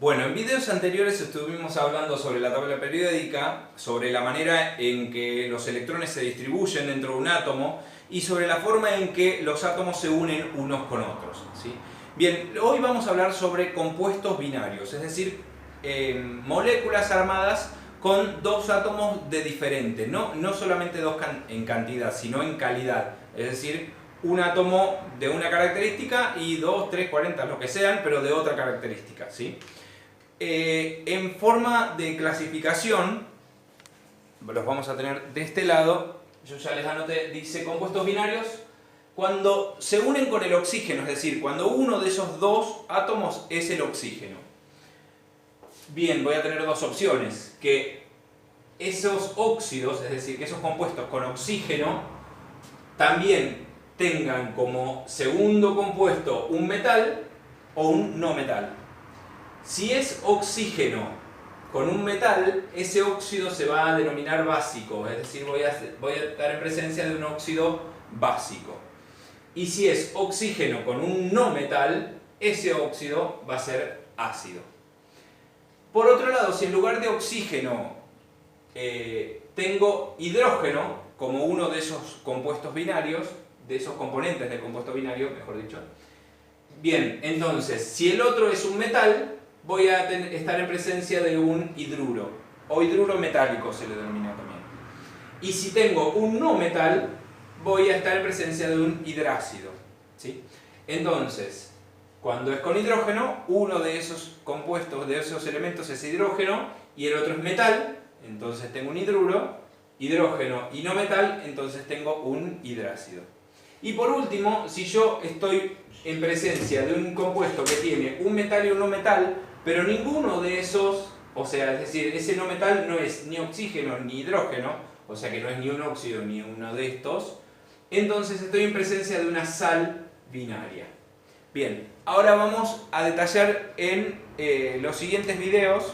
Bueno, en videos anteriores estuvimos hablando sobre la tabla periódica, sobre la manera en que los electrones se distribuyen dentro de un átomo y sobre la forma en que los átomos se unen unos con otros, ¿sí? Bien, hoy vamos a hablar sobre compuestos binarios, es decir, moléculas armadas con dos átomos de diferente, no solamente dos en cantidad, sino en calidad, es decir, un átomo de una característica y 2, 3, 40, lo que sean, pero de otra característica, ¿sí? En forma de clasificación, los vamos a tener de este lado, yo ya les anoté, dice compuestos binarios, cuando se unen con el oxígeno, es decir, cuando uno de esos dos átomos es el oxígeno. Bien, voy a tener dos opciones, que esos óxidos, es decir, que esos compuestos con oxígeno, también tengan como segundo compuesto un metal o un no metal. Si es oxígeno con un metal, ese óxido se va a denominar básico, es decir, voy a estar en presencia de un óxido básico. Y si es oxígeno con un no metal, ese óxido va a ser ácido. Por otro lado, si en lugar de oxígeno tengo hidrógeno como uno de esos compuestos binarios, de esos componentes del compuesto binario, mejor dicho, bien, entonces, si el otro es un metal, voy a estar en presencia de un hidruro, o hidruro metálico se le denomina también. Y si tengo un no metal, voy a estar en presencia de un hidrácido, ¿sí? Entonces, cuando es con hidrógeno, uno de esos compuestos, de esos elementos es hidrógeno, y el otro es metal, entonces tengo un hidruro, hidrógeno y no metal, entonces tengo un hidrácido. Y por último, si yo estoy en presencia de un compuesto que tiene un metal y un no metal, pero ninguno de esos, o sea, es decir, ese no metal no es ni oxígeno ni hidrógeno, o sea que no es ni un óxido ni uno de estos, entonces estoy en presencia de una sal binaria. Bien, ahora vamos a detallar en los siguientes videos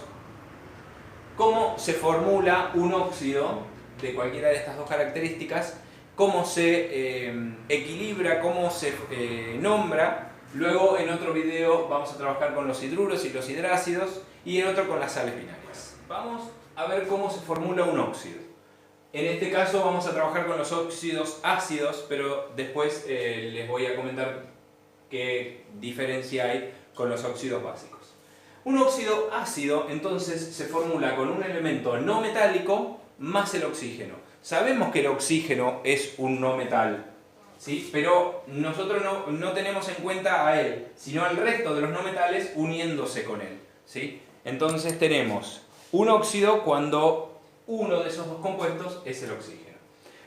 cómo se formula un óxido de cualquiera de estas dos características, cómo se equilibra, cómo se nombra. Luego en otro video vamos a trabajar con los hidruros y los hidrácidos y en otro con las sales binarias. Vamos a ver cómo se formula un óxido. En este caso vamos a trabajar con los óxidos ácidos, pero después les voy a comentar qué diferencia hay con los óxidos básicos. Un óxido ácido entonces se formula con un elemento no metálico más el oxígeno. Sabemos que el oxígeno es un no metal, ¿sí? Pero nosotros no tenemos en cuenta a él, sino al resto de los no metales uniéndose con él, ¿sí? Entonces tenemos un óxido cuando uno de esos dos compuestos es el oxígeno.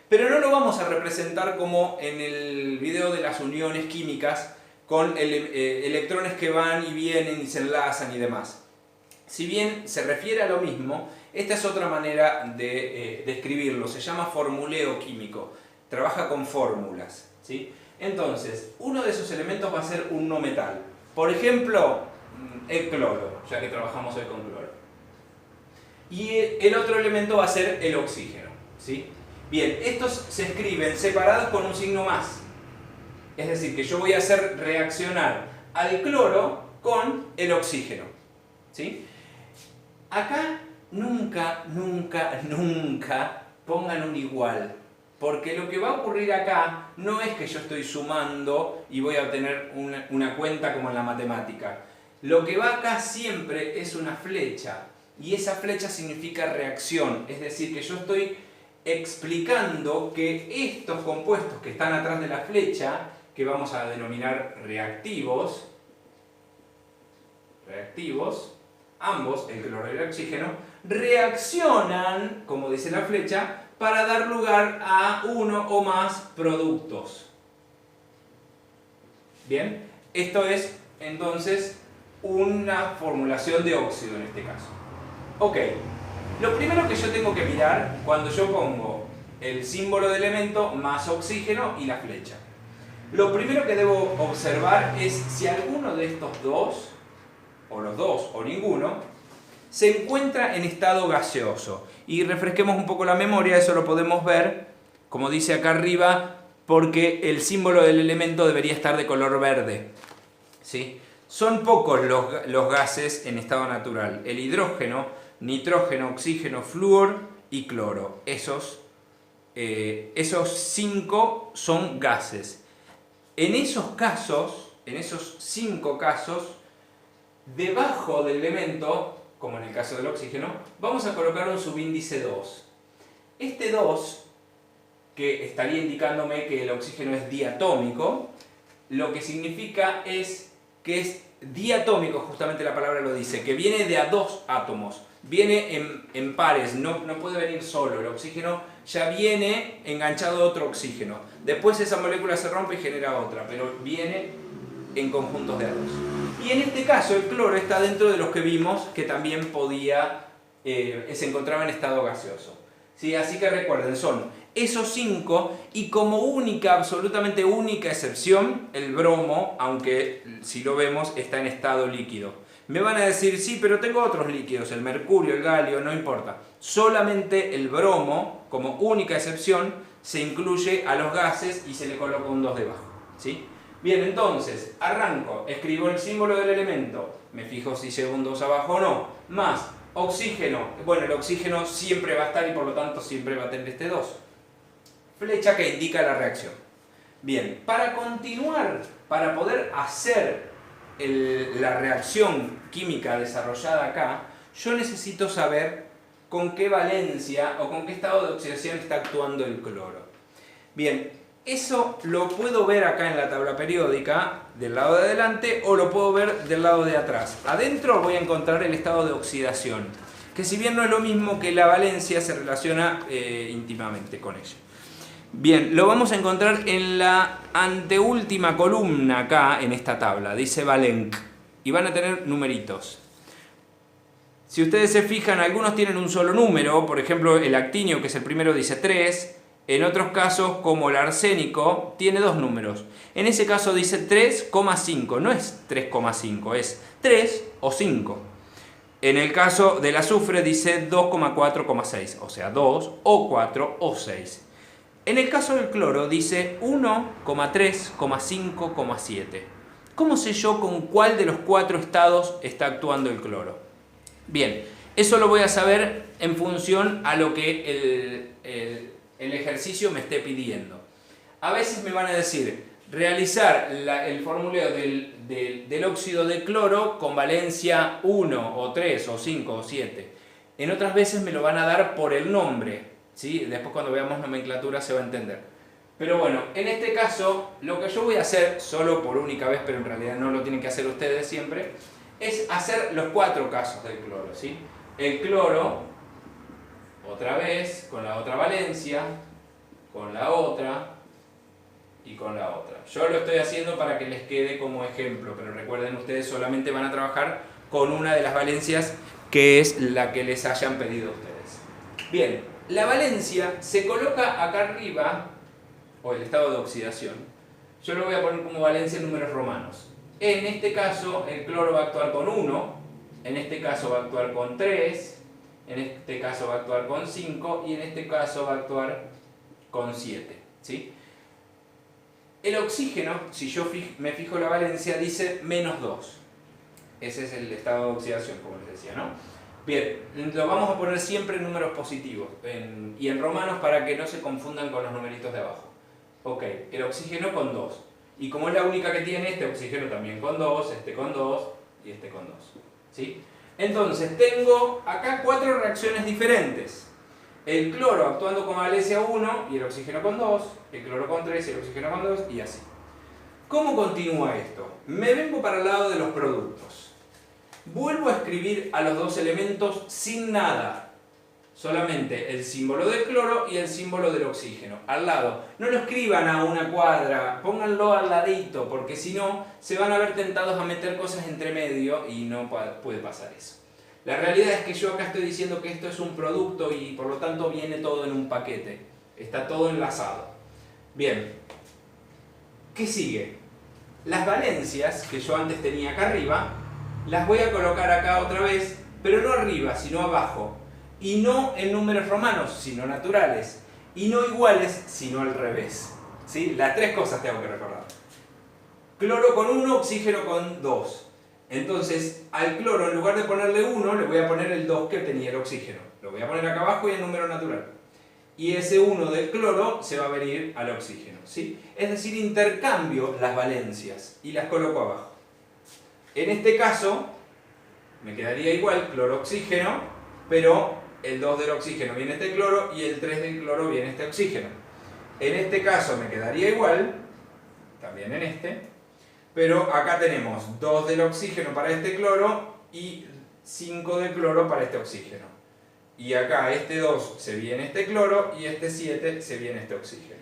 Pero no lo vamos a representar como en el video de las uniones químicas con electrones que van y vienen y se enlazan y demás. Si bien se refiere a lo mismo, esta es otra manera de describirlo, se llama formuleo químico, trabaja con fórmulas, ¿sí? Entonces, uno de esos elementos va a ser un no metal, por ejemplo, el cloro, ya que trabajamos hoy con cloro. Y el otro elemento va a ser el oxígeno, ¿sí? Bien, estos se escriben separados con un signo más, es decir, que yo voy a hacer reaccionar al cloro con el oxígeno, ¿sí? Acá nunca pongan un igual, porque lo que va a ocurrir acá no es que yo estoy sumando y voy a obtener una cuenta como en la matemática. Lo que va acá siempre es una flecha, y esa flecha significa reacción, es decir, que yo estoy explicando que estos compuestos que están atrás de la flecha, que vamos a denominar reactivos, ambos, el cloro y el oxígeno, reaccionan, como dice la flecha, para dar lugar a uno o más productos. Bien, esto es entonces una formulación de óxido en este caso. Ok, lo primero que yo tengo que mirar cuando yo pongo el símbolo de elemento más oxígeno y la flecha. Lo primero que debo observar es si alguno de estos dos, o los dos, o ninguno, se encuentra en estado gaseoso. Y refresquemos un poco la memoria, eso lo podemos ver, como dice acá arriba, porque el símbolo del elemento debería estar de color verde, ¿sí? Son pocos los gases en estado natural. El hidrógeno, nitrógeno, oxígeno, flúor y cloro. Esos 5 son gases. En esos casos, en esos 5 casos, debajo del elemento, como en el caso del oxígeno, vamos a colocar un subíndice 2. Este 2, que estaría indicándome que el oxígeno es diatómico, lo que significa es que es diatómico, justamente la palabra lo dice, que viene de a 2 átomos, viene en pares, no puede venir solo. El oxígeno ya viene enganchado a otro oxígeno, después esa molécula se rompe y genera otra, pero viene en conjuntos de a 2. Y en este caso el cloro está dentro de los que vimos que también se encontraba en estado gaseoso, ¿sí? Así que recuerden, son esos 5, y como única, absolutamente única excepción, el bromo, aunque si lo vemos está en estado líquido. Me van a decir, sí, pero tengo otros líquidos, el mercurio, el galio, no importa. Solamente el bromo, como única excepción, se incluye a los gases y se le coloca un 2 debajo, ¿sí? Bien, entonces, arranco, escribo el símbolo del elemento, me fijo si llevo un 2 abajo o no, más oxígeno, bueno, el oxígeno siempre va a estar y por lo tanto siempre va a tener este 2. Flecha que indica la reacción. Bien, para continuar, para poder hacer la reacción química desarrollada acá, yo necesito saber con qué valencia o con qué estado de oxidación está actuando el cloro. Bien, eso lo puedo ver acá en la tabla periódica del lado de adelante o lo puedo ver del lado de atrás. Adentro voy a encontrar el estado de oxidación, que si bien no es lo mismo que la valencia, se relaciona íntimamente con ella. Bien, lo vamos a encontrar en la anteúltima columna acá en esta tabla, dice Valenc, y van a tener numeritos. Si ustedes se fijan, algunos tienen un solo número, por ejemplo el actinio, que es el primero, dice 3, en otros casos, como el arsénico, tiene 2 números. En ese caso dice 3,5, no es 3,5, es 3 o 5. En el caso del azufre dice 2,4,6, o sea 2 o 4 o 6. En el caso del cloro dice 1,3,5,7. ¿Cómo sé yo con cuál de los 4 estados está actuando el cloro? Bien, eso lo voy a saber en función a lo que el ejercicio me esté pidiendo. A veces me van a decir, realizar el formuleo del óxido de cloro con valencia 1 o 3 o 5 o 7. En otras veces me lo van a dar por el nombre, ¿sí? Después cuando veamos nomenclatura se va a entender. Pero bueno, en este caso lo que yo voy a hacer, solo por única vez, pero en realidad no lo tienen que hacer ustedes siempre, es hacer los 4 casos del cloro, ¿sí? El cloro, otra vez, con la otra valencia, con la otra y con la otra. Yo lo estoy haciendo para que les quede como ejemplo, pero recuerden, ustedes solamente van a trabajar con una de las valencias que es la que les hayan pedido ustedes. Bien, la valencia se coloca acá arriba, o el estado de oxidación. Yo lo voy a poner como valencia en números romanos. En este caso el cloro va a actuar con 1, en este caso va a actuar con 3, en este caso va a actuar con 5 y en este caso va a actuar con 7, ¿sí? El oxígeno, si yo me fijo la valencia, dice menos 2. Ese es el estado de oxidación, como les decía, ¿no? Bien, lo vamos a poner siempre en números positivos y en romanos para que no se confundan con los numeritos de abajo. Ok, el oxígeno con 2. Y como es la única que tiene, este oxígeno también con 2, este con 2 y este con 2. ¿Sí? Entonces, tengo acá 4 reacciones diferentes. El cloro actuando con valencia 1 y el oxígeno con 2, el cloro con 3 y el oxígeno con 2 y así. ¿Cómo continúa esto? Me vengo para el lado de los productos. Vuelvo a escribir a los 2 elementos sin nada. Solamente el símbolo del cloro y el símbolo del oxígeno. Al lado. No lo escriban a una cuadra, pónganlo al ladito, porque si no, se van a ver tentados a meter cosas entre medio y no puede pasar eso. La realidad es que yo acá estoy diciendo que esto es un producto y por lo tanto viene todo en un paquete. Está todo enlazado. Bien. ¿Qué sigue? Las valencias que yo antes tenía acá arriba, las voy a colocar acá otra vez, pero no arriba, sino abajo. Y no en números romanos, sino naturales. Y no iguales, sino al revés. ¿Sí? Las 3 cosas tengo que recordar. Cloro con 1, oxígeno con 2. Entonces, al cloro, en lugar de ponerle 1, le voy a poner el 2 que tenía el oxígeno. Lo voy a poner acá abajo y el número natural. Y ese 1 del cloro se va a venir al oxígeno, ¿sí? Es decir, intercambio las valencias y las coloco abajo. En este caso, me quedaría igual cloro-oxígeno, pero el 2 del oxígeno viene este cloro y el 3 del cloro viene este oxígeno. En este caso me quedaría igual, también en este, pero acá tenemos 2 del oxígeno para este cloro y 5 del cloro para este oxígeno. Y acá este 2 se viene este cloro y este 7 se viene este oxígeno.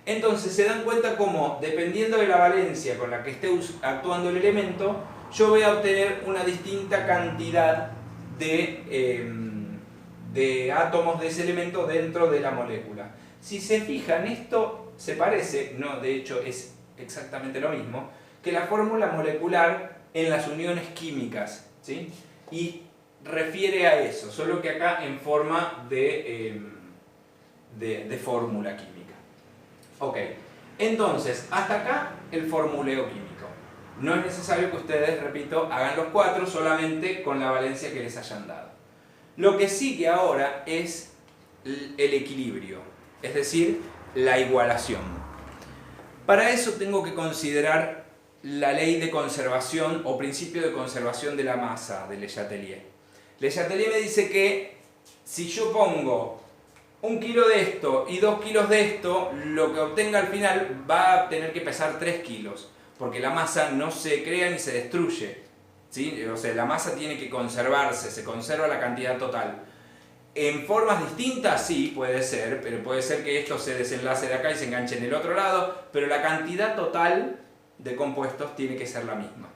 Entonces se dan cuenta cómo, dependiendo de la valencia con la que esté actuando el elemento, yo voy a obtener una distinta cantidad de átomos de ese elemento dentro de la molécula. Si se fijan, esto se parece, no, de hecho es exactamente lo mismo, que la fórmula molecular en las uniones químicas, ¿sí? Y refiere a eso, solo que acá en forma de fórmula química. Ok, entonces, hasta acá el formuleo químico. No es necesario que ustedes, repito, hagan los 4 solamente con la valencia que les hayan dado. Lo que sigue ahora es el equilibrio, es decir, la igualación. Para eso tengo que considerar la ley de conservación o principio de conservación de la masa de Le Chatelier. Le Chatelier me dice que si yo pongo 1 kilo de esto y 2 kilos de esto, lo que obtenga al final va a tener que pesar 3 kilos, porque la masa no se crea ni se destruye, ¿sí? O sea, la masa tiene que conservarse, se conserva la cantidad total. En formas distintas sí, puede ser, pero puede ser que esto se desenlace de acá y se enganche en el otro lado, pero la cantidad total de compuestos tiene que ser la misma.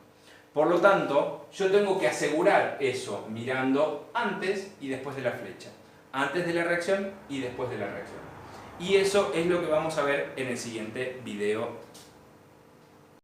Por lo tanto, yo tengo que asegurar eso mirando antes y después de la flecha. Antes de la reacción y después de la reacción. Y eso es lo que vamos a ver en el siguiente video